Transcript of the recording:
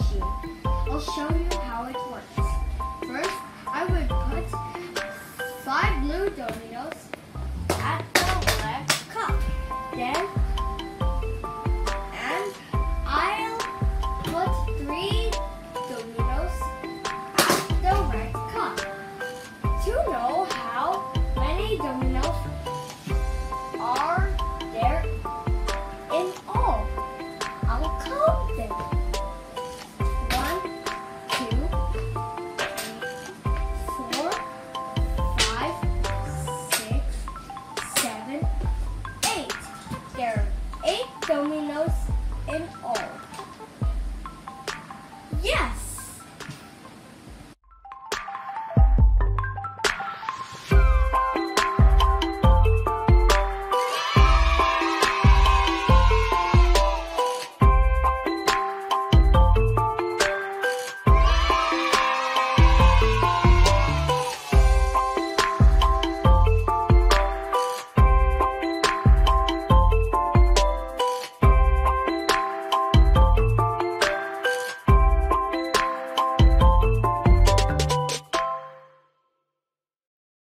machine. I'll show you how it works. First, I would put 5 blue dominoes at the left cup. Then, I'll put 3 dominoes at the right cup. To know how many dominoes are there in all, I'll count them. 1, 2, 3, 4, 5, 6, 7, 8. There are 8 dominoes in all. Yes!